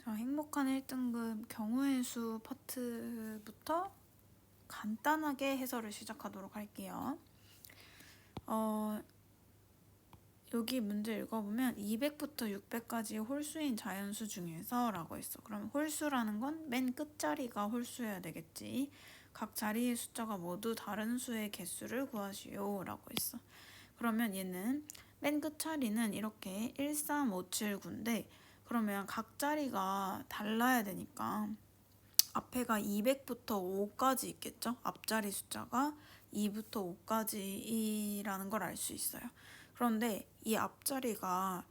자, 행복한 1등급 경우의 수 파트부터 간단하게 해설을 시작하도록 할게요. 여기 문제 읽어보면 200부터 600까지 홀수인 자연수 중에서 라고 했어. 그럼 홀수라는 건 맨 끝자리가 홀수여야 되겠지. 각 자리의 숫자가 모두 다른 수의 개수를 구하시오 라고 했어. 그러면 얘는 맨 끝자리는 이렇게 1, 3, 5, 7, 9인데 그러면 각 자리가 달라야 되니까 앞에가 200부터 5까지 있겠죠? 앞자리 숫자가 2부터 5까지라는 걸 알 수 있어요. 그런데 이 앞자리가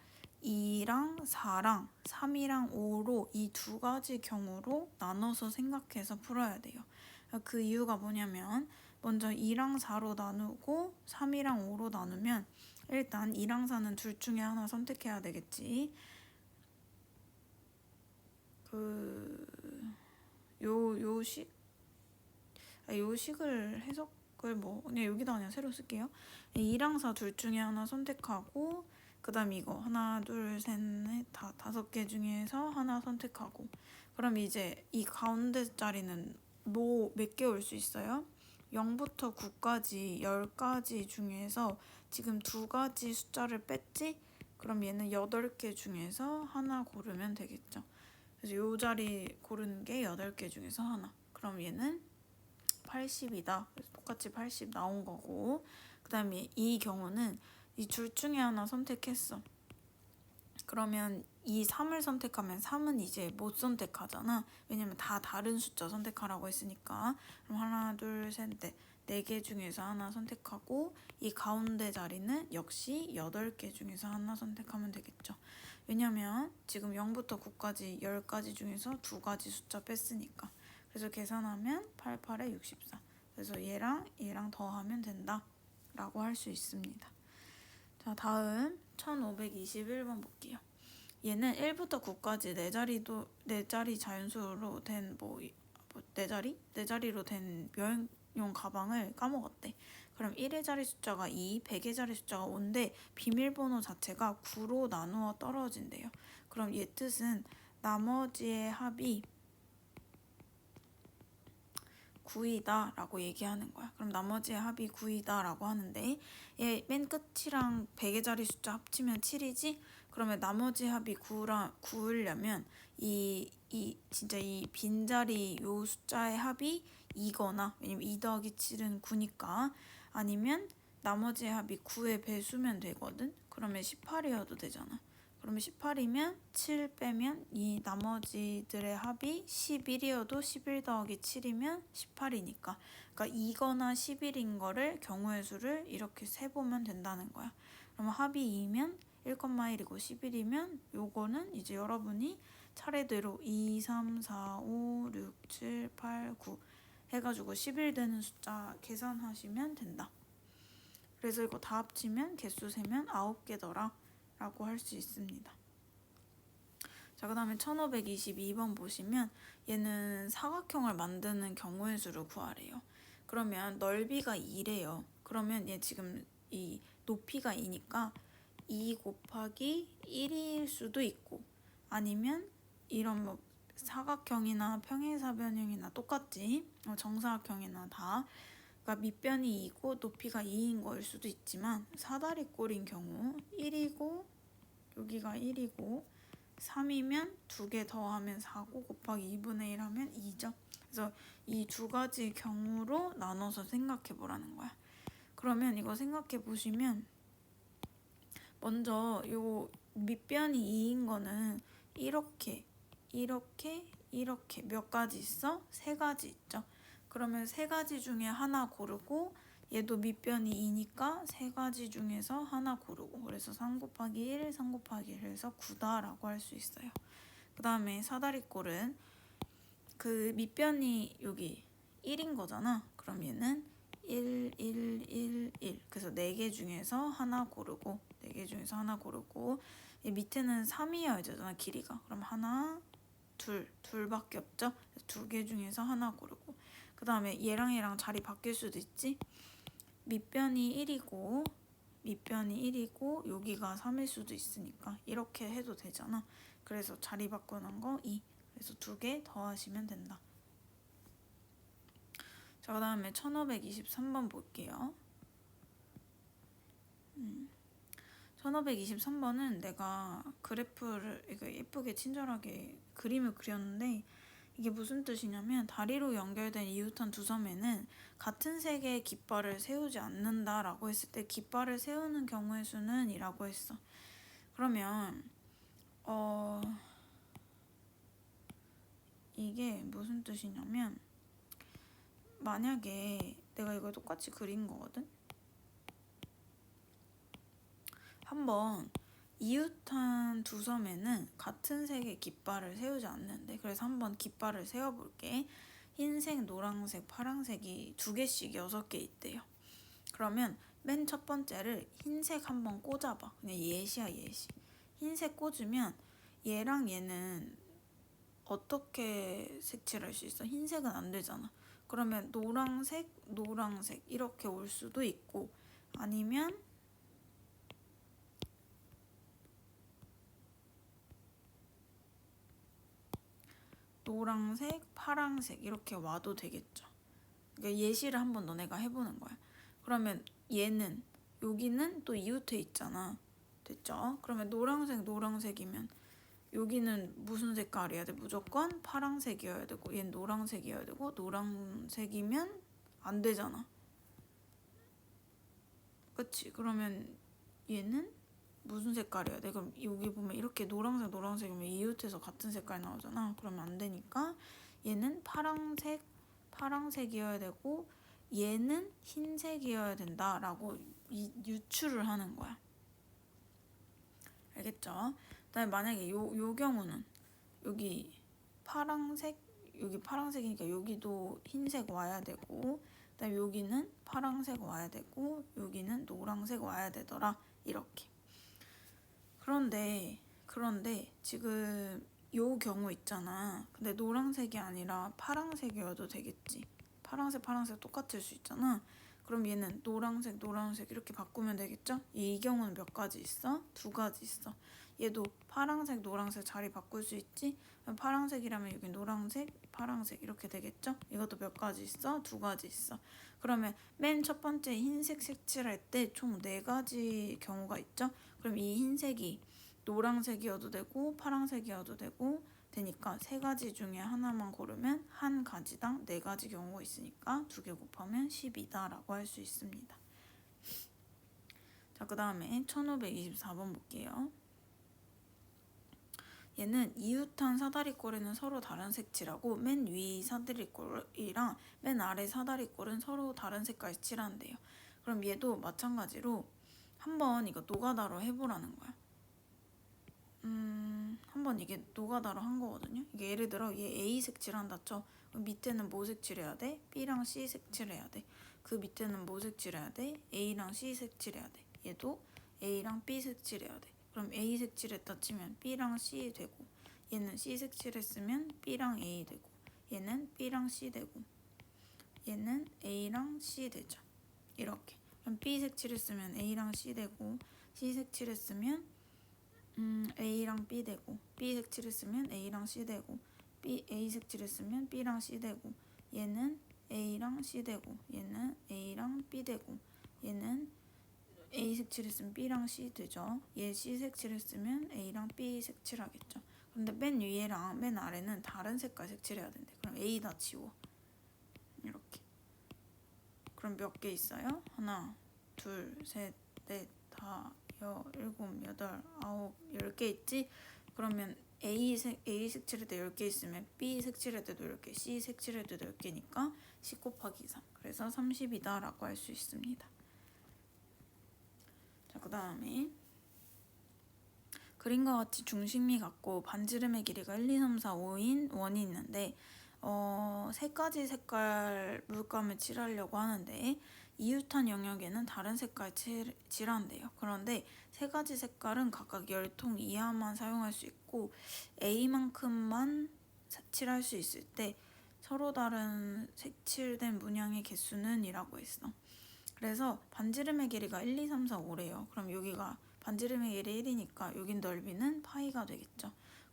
2랑 4랑 3이랑 5로 이 두 가지 경우로 나눠서 생각해서 풀어야 돼요. 그 이유가 뭐냐면 먼저 2랑 4로 나누고 3이랑 5로 나누면 일단 2랑 4는 둘 중에 하나 선택해야 되겠지. 요식을 해석을 그냥 여기다 그냥 새로 쓸게요. 2랑 4 둘 중에 하나 선택하고 그 다음 이거 하나 둘 셋 넷 다섯 개 중에서 하나 선택하고 그럼 이제 이 가운데 자리는 몇 개 올 수 있어요? 0부터 9까지 10가지 중에서 지금 두 가지 숫자를 뺐지? 그럼 얘는 8개 중에서 하나 고르면 되겠죠. 그래서 요 자리 고르는 게 8개 중에서 하나. 그럼 얘는 80이다. 그래서 똑같이 80 나온 거고 그 다음에 이 경우는 이 둘 중에 하나 선택했어. 그러면 이 3을 선택하면 3은 이제 못 선택하잖아. 왜냐면 다 다른 숫자 선택하라고 했으니까. 그럼 하나, 둘, 셋, 넷. 4개 중에서 하나 선택하고 이 가운데 자리는 역시 8개 중에서 하나 선택하면 되겠죠. 왜냐면 지금 0부터 9까지 10가지 중에서 두 가지 숫자 뺐으니까. 그래서 계산하면 88에 64. 그래서 얘랑 더하면 된다 라고 할 수 있습니다. 자, 다음 1521번 볼게요. 얘는 1부터 9까지 네 자리 자연수로 된 네 자리로 된 여행용 가방을 까먹었대. 그럼 1의 자리 숫자가 2, 100의 자리 숫자가 5인데 비밀번호 자체가 9로 나누어 떨어진대요. 그럼 얘 뜻은 나머지의 합이 9이다 라고 얘기하는 거야. 그럼 나머지의 합이 9이다 라고 하는데 얘 맨 끝이랑 100의 자리 숫자 합치면 7이지? 그러면 나머지 합이 9려면 진짜 이 빈자리 요 숫자의 합이 2거나 왜냐면 2 더하기 7은 9니까 아니면 나머지의 합이 9의 배수면 되거든? 그러면 18이어도 되잖아. 그러면 18이면 7 빼면 이 나머지들의 합이 11이어도 11 더하기 7이면 18이니까 그러니까 2거나 11인 거를 경우의 수를 이렇게 세보면 된다는 거야. 그러면 합이 2면 1,1이고 11이면 요거는 이제 여러분이 차례대로 2, 3, 4, 5, 6, 7, 8, 9 해가지고 11 되는 숫자 계산하시면 된다. 그래서 이거 다 합치면 개수 세면 9개더라 라고 할 수 있습니다. 자, 그 다음에 1522번 보시면 얘는 사각형을 만드는 경우의 수를 구하래요. 그러면 넓이가 2래요. 그러면 얘 지금 이 높이가 2니까 2 곱하기 1일 수도 있고 아니면 이런 사각형이나 평행사변형이나 똑같지? 정사각형이나 다 그러니까 밑변이 2고 높이가 2인 거일 수도 있지만 사다리꼴인 경우 1이고 여기가 1이고 3이면 2개 더하면 4고 곱하기 2분의 1 하면 2죠. 그래서 이 두 가지 경우로 나눠서 생각해 보라는 거야. 그러면 이거 생각해 보시면 먼저 요 밑변이 2인 거는 이렇게 몇 가지 있어? 3가지 있죠. 그러면 3가지 중에 하나 고르고 얘도 밑변이 2니까 3가지 중에서 하나 고르고 그래서 3 곱하기 1, 3 곱하기 1 해서 9다라고 할 수 있어요. 그 다음에 사다리꼴은 그 밑변이 여기 1인 거잖아. 그럼 얘는 1, 1, 1, 1 그래서 4개 중에서 하나 고르고 4개 중에서 하나 고르고 얘 밑에는 3이어야 되잖아 길이가. 그럼 하나, 둘밖에 없죠? 2개 중에서 하나 고르고 그 다음에 얘랑 자리 바뀔 수도 있지? 밑변이 1이고 여기가 3일 수도 있으니까 이렇게 해도 되잖아. 그래서 자리 바꾸는 거 2. 그래서 2개 더하시면 된다. 자, 그 다음에 1523번 볼게요. 1523번은 내가 그래프를 이거 예쁘게 친절하게 그림을 그렸는데 이게 무슨 뜻이냐면 다리로 연결된 이웃한 두 섬에는 같은 색의 깃발을 세우지 않는다라고 했을 때 깃발을 세우는 경우의 수는 이라고 했어. 그러면 이게 무슨 뜻이냐면 만약에 내가 이걸 똑같이 그린 거거든. 한번 이웃한 두 섬에는 같은 색의 깃발을 세우지 않는데 그래서 한번 깃발을 세워볼게. 흰색, 노란색, 파란색이 2개씩 6개 있대요. 그러면 맨 첫 번째를 흰색 한번 꽂아봐. 그냥 예시야 예시. 흰색 꽂으면 얘랑 얘는 어떻게 색칠할 수 있어? 흰색은 안 되잖아. 그러면 노란색, 노란색 이렇게 올 수도 있고 아니면 노란색, 파란색 이렇게 와도 되겠죠. 그러니까 예시를 한번 너네가 해보는 거야. 그러면 얘는 여기는 또 이웃해 있잖아. 됐죠? 그러면 노란색, 노란색이면 여기는 무슨 색깔이어야 돼? 무조건 파란색이어야 되고 얘는 노란색이어야 되고 노란색이면 안 되잖아. 그치? 그러면 얘는 무슨 색깔이어야 돼? 그럼 여기 보면 이렇게 노란색, 노란색이면 이웃해서 같은 색깔 나오잖아. 그러면 안 되니까 얘는 파란색, 파란색이어야 되고 얘는 흰색이어야 된다라고 유추를 하는 거야. 알겠죠? 그다음에 만약에 요 경우는 여기 파란색, 여기 파란색이니까 여기도 흰색 와야 되고 그다음에 여기는 파란색 와야 되고 여기는 노란색 와야 되더라. 이렇게. 그런데 지금 요 경우 있잖아. 근데 노란색이 아니라 파란색이어도 되겠지. 파란색 똑같을 수 있잖아. 그럼 얘는 노란색 이렇게 바꾸면 되겠죠? 이 경우는 몇 가지 있어? 2가지 있어. 얘도 파란색, 노란색 자리 바꿀 수 있지? 파란색이라면 여기 노란색, 파란색 이렇게 되겠죠? 이것도 몇 가지 있어? 2가지 있어. 그러면 맨 첫 번째 흰색 색칠할 때 총 4가지 경우가 있죠? 그럼 이 흰색이 노란색이어도 되고 파란색이어도 되니까 3가지 중에 하나만 고르면 한 가지당 4가지 경우가 있으니까 2개 곱하면 10이다 라고 할 수 있습니다. 자, 그 다음에 1524번 볼게요. 얘는 이웃한 사다리꼴에는 서로 다른 색칠하고 맨 위 사다리꼴이랑 맨 아래 사다리꼴은 서로 다른 색깔 칠한대요. 그럼 얘도 마찬가지로 한번 이거 노가다로 해보라는 거야. 한번 이게 노가다로 한 거거든요. 이게 예를 들어 얘 A 색칠한다 쳐. 그럼 밑에는 뭐 색칠해야 돼? B랑 C 색칠해야 돼. 그 밑에는 뭐 색칠해야 돼? A랑 C 색칠해야 돼. 얘도 A랑 B 색칠해야 돼. 그럼 A 색칠했다 치면 B랑 C 되고 얘는 C 색칠했으면 B랑 A 되고 얘는 B랑 C 되고 얘는 A랑 C 되죠. 이렇게. 그럼 B 색칠했으면 A랑 C 되고 C 색칠했으면 A랑 B 되고 B 색칠했으면 A랑 C 되고 A 색칠했으면 B랑 C 되고 얘는 A랑 C 되고 얘는 A랑 B 되고 얘는 A 색칠했으면 B랑 C 되죠. 얘 C 색칠했으면 A랑 B 색칠하겠죠. 근데 맨 위에랑 맨 아래는 다른 색깔 색칠해야 된대. 그럼 A 다 지워. 이렇게. 그럼 몇 개 있어요? 하나, 둘, 셋, 넷, 다, 7, 8, 9, 10개 있지? 그러면 A 색칠할 때 10개 있으면 B 색칠할 때도 10개, C 색칠할 때도 10개니까 10 곱하기 3. 그래서 30이다 라고 할 수 있습니다. 자, 그 다음에 그림과 같이 중심이 같고 반지름의 길이가 1, 2, 3, 4, 5인 원이 있는데 3가지 색깔 물감을 칠하려고 하는데 이웃한 영역에는 다른 색깔 칠한대요. 그런데 3가지 색깔은 각각 10통 이하만 사용할 수 있고 A만큼만 칠할 수 있을 때 서로 다른 색칠된 문양의 개수는 이라고 했어. 그래서 반지름의 길이가 1, 2, 3, 4, 5래요. 그럼 여기가 반지름의 길이 1이니까 여긴 넓이는 파이가 되겠죠.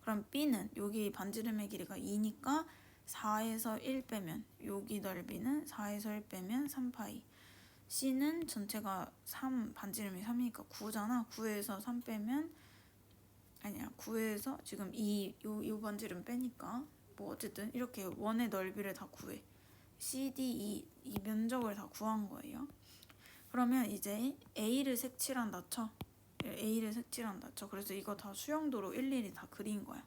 그럼 B는 여기 반지름의 길이가 2니까 4에서 1 빼면 여기 넓이는 4에서 1 빼면 3파이. C는 전체가 3, 반지름이 3이니까 9잖아. 9에서 3 빼면 아니야. 9에서 지금 요 반지름 빼니까 뭐 어쨌든 이렇게 원의 넓이를 다 구해. CD 이 면적을 다 구한 거예요. 그러면 이제 A를 색칠한다 쳐. A를 색칠한다 쳐. 그래서 이거 다 수영도로 일일이 다 그린 거야.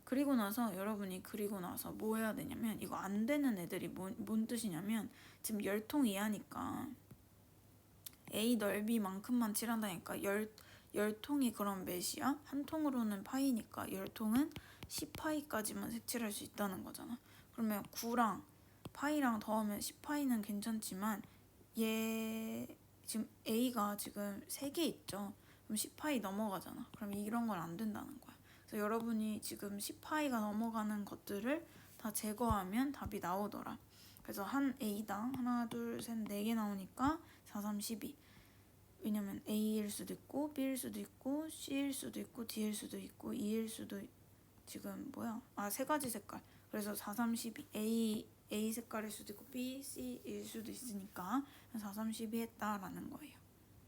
그리고 나서 여러분이 그리고 나서 뭐 해야 되냐면 이거 안 되는 애들이 뭔 뜻이냐면 지금 열통 이하니까 A 넓이만큼만 칠한다니까 열통이 그럼 몇이야? 한 통으로는 파이니까 열통은 10파이까지만 색칠할 수 있다는 거잖아. 그러면 9랑 파이랑 더하면 10파이는 괜찮지만 얘 지금 A가 지금 3개 있죠. 그럼 10파이 넘어가잖아. 그럼 이런 건 안 된다는 거야. 그래서 여러분이 지금 10파이가 넘어가는 것들을 다 제거하면 답이 나오더라. 그래서 한 A당 하나, 둘, 셋, 4개 나오니까 4, 3, 12. 왜냐면 A일 수도 있고 B일 수도 있고 C일 수도 있고 D일 수도 있고 E일 수도 지금 뭐야? 3가지 색깔. 그래서 4, 3, 12 A 색깔일 수도 있고 B, C일 수도 있으니까 4, 3, 12 했다라는 거예요.